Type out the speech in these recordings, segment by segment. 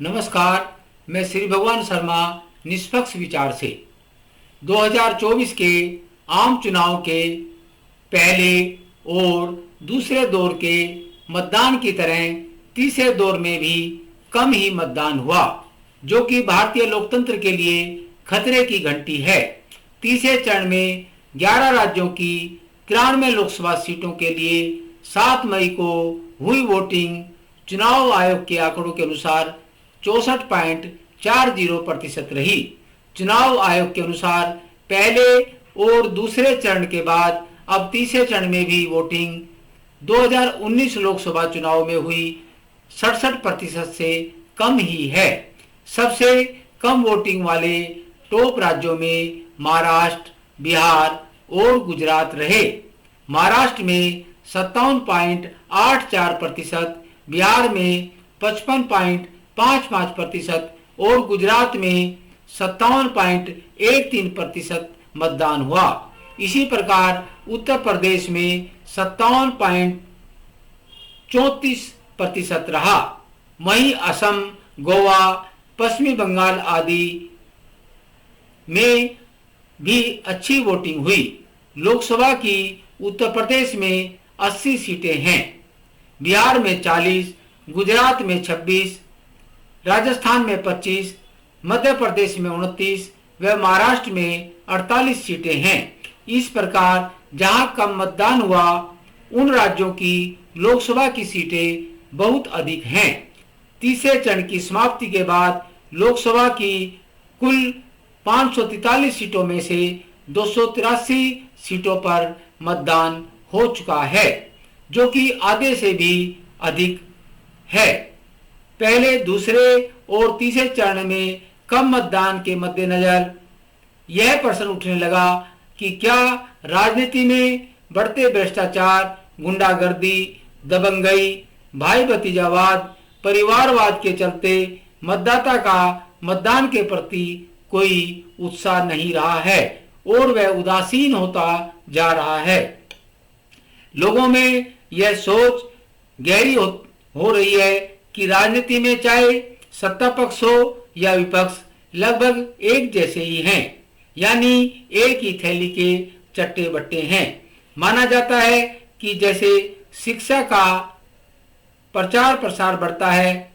नमस्कार, मैं श्री भगवान शर्मा निष्पक्ष विचार से 2024 के आम चुनाव के पहले और दूसरे दौर के मतदान की तरह तीसरे दौर में भी कम ही मतदान हुआ, जो कि भारतीय लोकतंत्र के लिए खतरे की घंटी है। तीसरे चरण में 11 राज्यों की 93 लोकसभा सीटों के लिए 7 मई को हुई वोटिंग चुनाव आयोग के आंकड़ों के अनुसार 64.40% रही। चुनाव आयोग के अनुसार पहले और दूसरे चरण के बाद अब तीसरे चरण में भी वोटिंग 2019 लोकसभा चुनाव में हुई 67% से कम ही है। सबसे कम वोटिंग वाले टॉप राज्यों में महाराष्ट्र, बिहार और गुजरात रहे। महाराष्ट्र में 57.84%, बिहार में 55.55% और गुजरात में 57.13% मतदान हुआ। इसी प्रकार उत्तर प्रदेश में 57.34% रहा। वहीं असम, गोवा, पश्चिमी बंगाल आदि में भी अच्छी वोटिंग हुई। लोकसभा की उत्तर प्रदेश में 80 सीटें हैं, बिहार में 40, गुजरात में 26, राजस्थान में 25, मध्य प्रदेश में 29 व महाराष्ट्र में 48 सीटें हैं। इस प्रकार जहां कम मतदान हुआ उन राज्यों की लोकसभा की सीटें बहुत अधिक हैं। तीसरे चरण की समाप्ति के बाद लोकसभा की कुल 543 सीटों में से 283 सीटों पर मतदान हो चुका है, जो कि आधे से भी अधिक है। पहले, दूसरे और तीसरे चरण में कम मतदान के मद्देनजर यह प्रश्न उठने लगा कि क्या राजनीति में बढ़ते भ्रष्टाचार, गुंडागर्दी, दबंगई, भाई भतीजावाद, परिवारवाद के चलते मतदाता का मतदान के प्रति कोई उत्साह नहीं रहा है और वह उदासीन होता जा रहा है। लोगों में यह सोच गहरी हो रही है कि राजनीति में चाहे सत्ता पक्ष हो या विपक्ष लगभग एक जैसे ही हैं, यानी एक ही थैली के चट्टे बट्टे हैं। माना जाता है कि जैसे शिक्षा का प्रचार प्रसार बढ़ता है,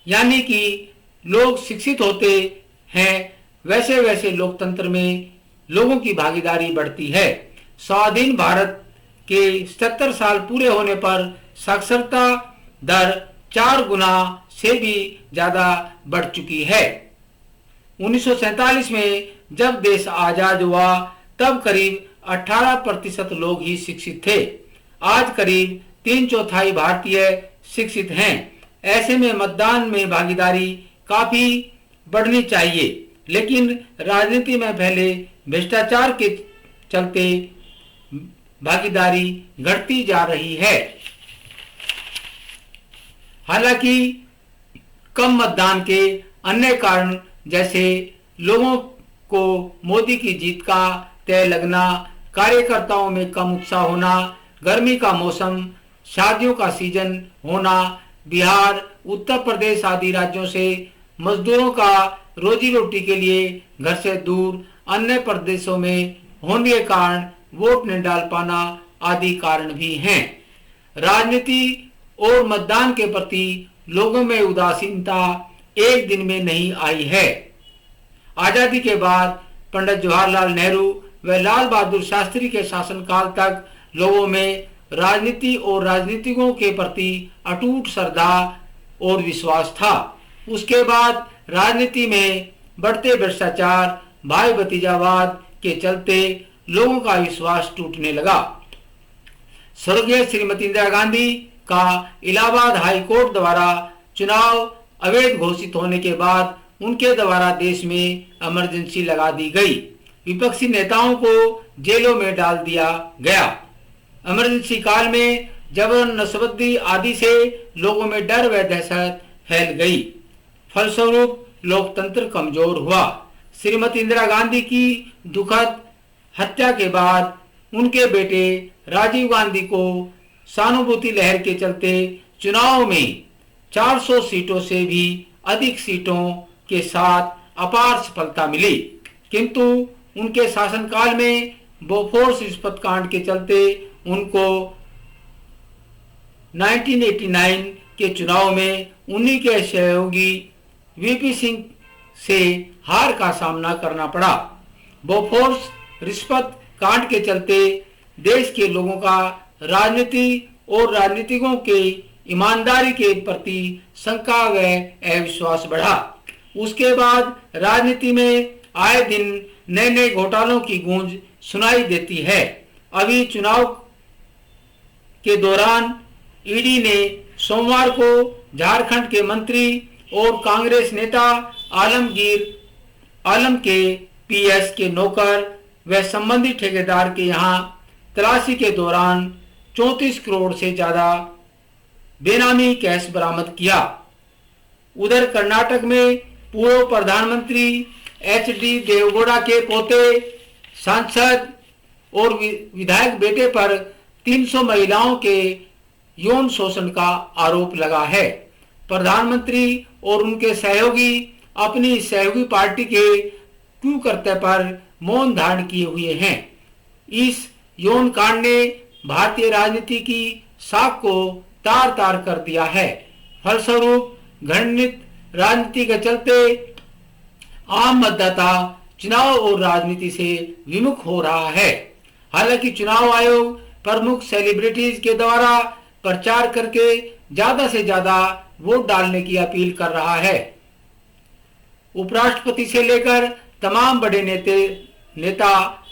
यानी कि लोग शिक्षित होते हैं, वैसे वैसे लोकतंत्र में लोगों की भागीदारी बढ़ती है। स्वाधीन भारत के 77 साल पूरे होने पर साक्षरता दर 4 गुना से भी ज्यादा बढ़ चुकी है। 1947 में जब देश आजाद हुआ तब करीब 18% लोग ही शिक्षित थे। आज करीब 3/4 भारतीय शिक्षित हैं। ऐसे में मतदान में भागीदारी काफी बढ़नी चाहिए, लेकिन राजनीति में फैले भ्रष्टाचार के चलते भागीदारी घटती जा रही है। हालांकि कम मतदान के अन्य कारण जैसे लोगों को मोदी की जीत का तय लगना, कार्यकर्ताओं में कम उत्साह होना, गर्मी का मौसम, शादियों का सीजन होना, बिहार, उत्तर प्रदेश आदि राज्यों से मजदूरों का रोजी रोटी के लिए घर से दूर अन्य प्रदेशों में होने के कारण वोट नहीं डाल पाना आदि कारण भी हैं। राजनीति और मतदान के प्रति लोगों में उदासीनता एक दिन में नहीं आई है। आजादी के बाद पंडित जवाहरलाल नेहरू व लाल बहादुर शास्त्री के शासनकाल तक लोगों में राजनीति और राजनीतिकों के प्रति अटूट श्रद्धा और विश्वास था। उसके बाद राजनीति में बढ़ते भ्रष्टाचार, भाई भतीजावाद के चलते लोगों का विश्वास टूटने लगा। स्वर्गीय श्रीमती इंदिरा गांधी का इलाहाबाद हाई कोर्ट द्वारा चुनाव अवैध घोषित होने के बाद उनके द्वारा देश में इमरजेंसी लगा दी गई। विपक्षी नेताओं को जेलों में डाल दिया गया। इमरजेंसी काल में जबरन नसबंदी आदि से लोगों में डर व दहशत फैल गई। फलस्वरूप लोकतंत्र कमजोर हुआ। श्रीमती इंदिरा गांधी की दुखद हत्या के बाद उनके बेटे राजीव गांधी को सहानुभूति लहर के चलते चुनाव में 400 सीटों से भी अधिक सीटों के साथ अपार सफलता मिली, किंतु उनके शासनकाल में बोफोर्स रिश्वत कांड के चलते उनको 1989 के चुनाव में उन्हीं के सहयोगी वीपी सिंह से हार का सामना करना पड़ा। बोफोर्स रिश्वत कांड के चलते देश के लोगों का राजनीति और राजनीतिकों के ईमानदारी के प्रति शंका व अविश्वास बढ़ा। उसके बाद राजनीति में आए दिन नए नए घोटालों की गूंज सुनाई देती है। अभी चुनाव के दौरान ईडी ने सोमवार को झारखंड के मंत्री और कांग्रेस नेता आलम के पीएस के नौकर व संबंधित ठेकेदार के यहां तलाशी के दौरान 34 करोड़ से ज्यादा बेनामी कैश बरामद किया। उधर कर्नाटक में पूर्व प्रधानमंत्री एचडी देवगौड़ा के पोते, सांसद और विधायक बेटे पर 300 महिलाओं के यौन शोषण का आरोप लगा है। प्रधानमंत्री और उनके सहयोगी अपनी सहयोगी पार्टी के कुकर्तव्य पर मौन धारण किए हुए हैं। इस यौन कांड ने भारतीय राजनीति की साख को तार तार कर दिया है। फलस्वरूप घृणित राजनीति के चलते आम मतदाता चुनाव और राजनीति से विमुख हो रहा है। हालांकि चुनाव आयोग प्रमुख सेलिब्रिटीज के द्वारा प्रचार करके ज्यादा से ज्यादा वोट डालने की अपील कर रहा है। उपराष्ट्रपति से लेकर तमाम बड़े नेता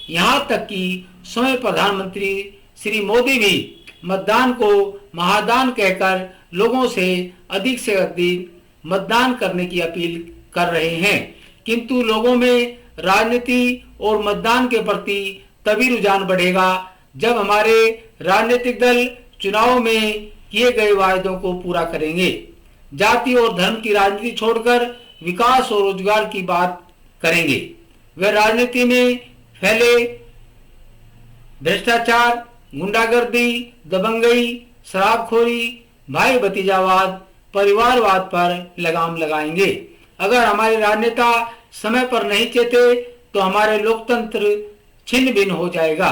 यहां तक कि स्वयं प्रधानमंत्री श्री मोदी भी मतदान को महादान कहकर लोगों से अधिक मतदान करने की अपील कर रहे हैं, किंतु लोगों में राजनीति और मतदान के प्रति तभी रुझान बढ़ेगा जब हमारे राजनीतिक दल चुनाव में किए गए वायदों को पूरा करेंगे। जाति और धर्म की राजनीति छोड़कर विकास और रोजगार की बात करेंगे। वे राजनीति में फैले भ्रष्टाचार, गुंडागर्दी, दबंगई, शराबखोरी, भाई भतीजावाद, परिवारवाद पर लगाम लगाएंगे। अगर हमारे राजनेता समय पर नहीं चेते तो हमारे लोकतंत्र छिन्न भिन्न हो जाएगा।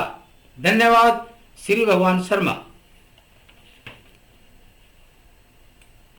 धन्यवाद। श्री भगवान शर्मा।